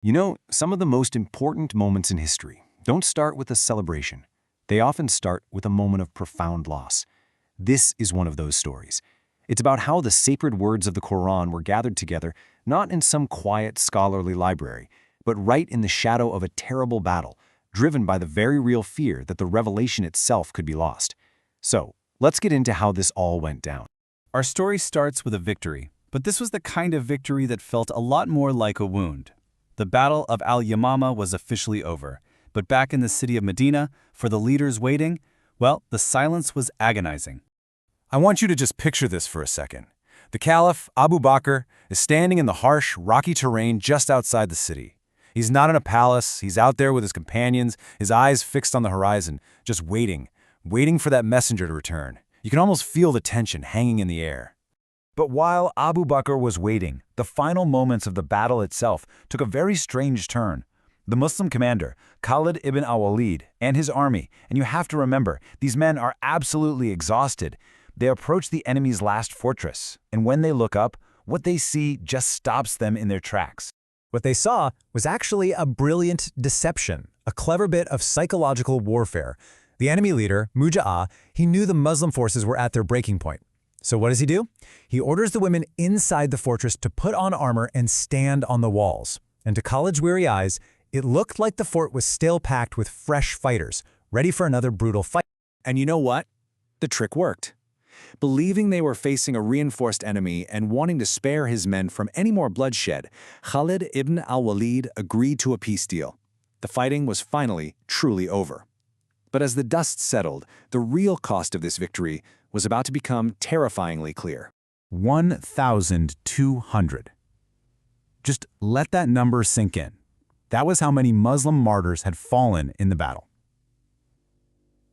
You know, some of the most important moments in history don't start with a celebration. They often start with a moment of profound loss. This is one of those stories. It's about how the sacred words of the Qur'an were gathered together, not in some quiet scholarly library, but right in the shadow of a terrible battle, driven by the very real fear that the revelation itself could be lost. So, let's get into how this all went down. Our story starts with a victory, but this was the kind of victory that felt a lot more like a wound. The Battle of al-Yamamah was officially over, but back in the city of Medina, for the leaders waiting, well, the silence was agonizing. I want you to just picture this for a second. The Caliph, Abu Bakr, is standing in the harsh, rocky terrain just outside the city. He's not in a palace, he's out there with his companions, his eyes fixed on the horizon, just waiting for that messenger to return. You can almost feel the tension hanging in the air. But while Abu Bakr was waiting, the final moments of the battle itself took a very strange turn. The Muslim commander, Khalid ibn al-Waleed, and his army, and you have to remember, these men are absolutely exhausted. They approach the enemy's last fortress, and when they look up, what they see just stops them in their tracks. What they saw was actually a brilliant deception, a clever bit of psychological warfare. The enemy leader, Mujja'ah, he knew the Muslim forces were at their breaking point. So what does he do? He orders the women inside the fortress to put on armor and stand on the walls. And to Khalid's weary eyes, it looked like the fort was still packed with fresh fighters, ready for another brutal fight. And you know what? The trick worked. Believing they were facing a reinforced enemy and wanting to spare his men from any more bloodshed, Khalid ibn al-Waleed agreed to a peace deal. The fighting was finally truly over. But as the dust settled, the real cost of this victory was about to become terrifyingly clear. 1,200. Just let that number sink in. That was how many Muslim martyrs had fallen in the battle.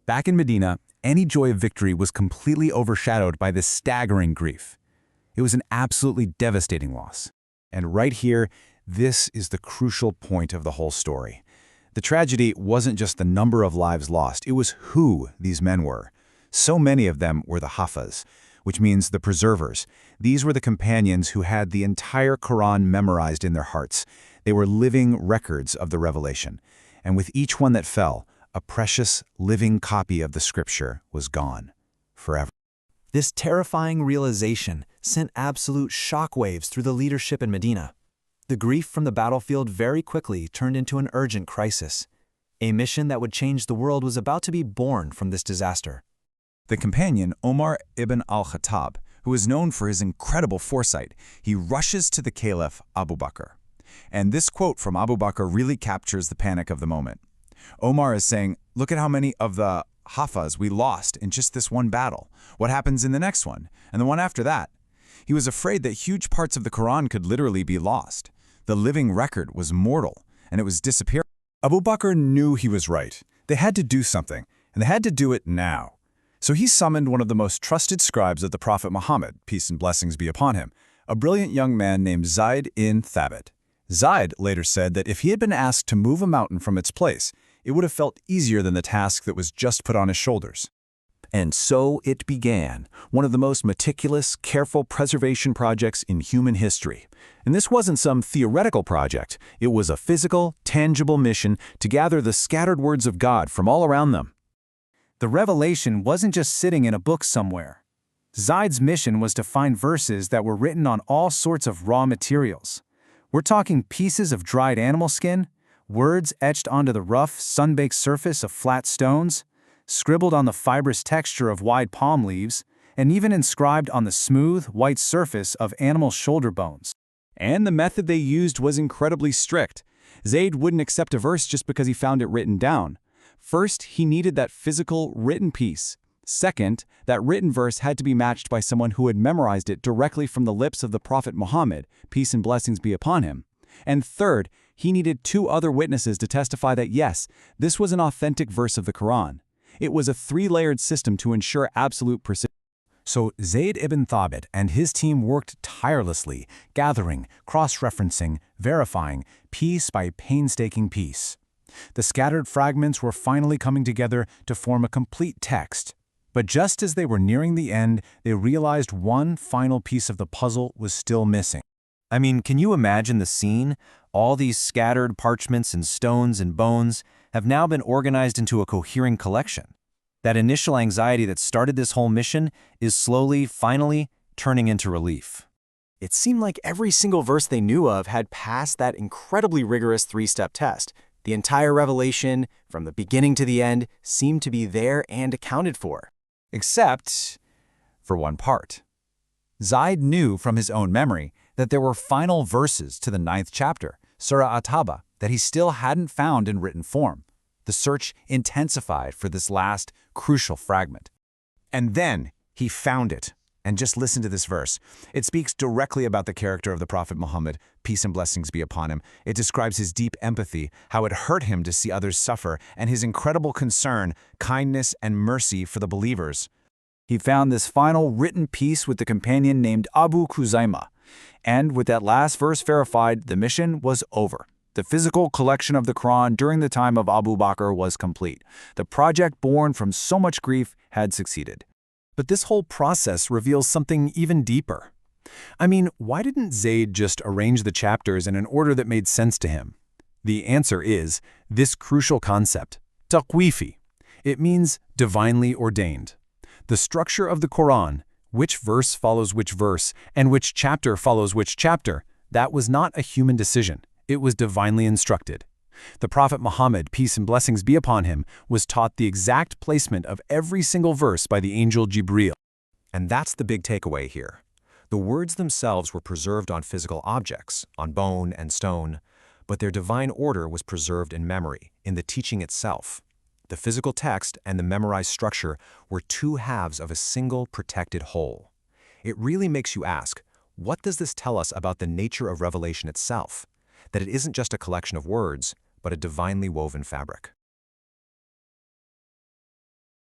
Back in Medina, any joy of victory was completely overshadowed by this staggering grief. It was an absolutely devastating loss. And right here, this is the crucial point of the whole story. The tragedy wasn't just the number of lives lost, it was who these men were. So many of them were the Hafaz, which means the preservers. These were the companions who had the entire Quran memorized in their hearts. They were living records of the revelation. And with each one that fell, a precious, living copy of the scripture was gone forever. This terrifying realization sent absolute shockwaves through the leadership in Medina. The grief from the battlefield very quickly turned into an urgent crisis. A mission that would change the world was about to be born from this disaster. The companion, Omar ibn al-Khattab, who is known for his incredible foresight, he rushes to the Caliph Abu Bakr. And this quote from Abu Bakr really captures the panic of the moment. Omar is saying, look at how many of the Hafaz we lost in just this one battle. What happens in the next one? And the one after that? He was afraid that huge parts of the Quran could literally be lost. The living record was mortal, and it was disappearing. Abu Bakr knew he was right. They had to do something, and they had to do it now. So he summoned one of the most trusted scribes of the Prophet Muhammad, peace and blessings be upon him, a brilliant young man named Zayd ibn Thabit. Zayd later said that if he had been asked to move a mountain from its place, it would have felt easier than the task that was just put on his shoulders. And so it began, one of the most meticulous, careful preservation projects in human history. And this wasn't some theoretical project. It was a physical, tangible mission to gather the scattered words of God from all around them. The revelation wasn't just sitting in a book somewhere. Zayd's mission was to find verses that were written on all sorts of raw materials. We're talking pieces of dried animal skin, words etched onto the rough, sun-baked surface of flat stones, scribbled on the fibrous texture of wide palm leaves, and even inscribed on the smooth, white surface of animal shoulder bones. And the method they used was incredibly strict. Zayd wouldn't accept a verse just because he found it written down. First, he needed that physical, written piece. Second, that written verse had to be matched by someone who had memorized it directly from the lips of the Prophet Muhammad, peace and blessings be upon him. And third, he needed 2 other witnesses to testify that yes, this was an authentic verse of the Quran. It was a 3-layered system to ensure absolute precision. So Zayd ibn Thabit and his team worked tirelessly, gathering, cross-referencing, verifying, piece by painstaking piece. The scattered fragments were finally coming together to form a complete text. But just as they were nearing the end, they realized one final piece of the puzzle was still missing. I mean, can you imagine the scene? All these scattered parchments and stones and bones have now been organized into a cohering collection. That initial anxiety that started this whole mission is slowly, finally, turning into relief. It seemed like every single verse they knew of had passed that incredibly rigorous three-step test. The entire revelation, from the beginning to the end, seemed to be there and accounted for. Except for one part. Zaid knew from his own memory that there were final verses to the 9th chapter, Surah At-Taba, that he still hadn't found in written form. The search intensified for this last, crucial fragment. And then he found it. And just listen to this verse. It speaks directly about the character of the Prophet Muhammad, peace and blessings be upon him. It describes his deep empathy, how it hurt him to see others suffer, and his incredible concern, kindness, and mercy for the believers. He found this final written piece with the companion named Abu Khuzaimah. And with that last verse verified, the mission was over. The physical collection of the Quran during the time of Abu Bakr was complete. The project born from so much grief had succeeded. But this whole process reveals something even deeper. I mean, why didn't Zayd just arrange the chapters in an order that made sense to him? The answer is this crucial concept, taqwifi. It means divinely ordained. The structure of the Quran, which verse follows which verse, and which chapter follows which chapter, that was not a human decision. It was divinely instructed. The Prophet Muhammad, peace and blessings be upon him, was taught the exact placement of every single verse by the angel Jibreel. And that's the big takeaway here. The words themselves were preserved on physical objects, on bone and stone, but their divine order was preserved in memory, in the teaching itself. The physical text and the memorized structure were two halves of a single protected whole. It really makes you ask, what does this tell us about the nature of revelation itself? That it isn't just a collection of words, but a divinely woven fabric.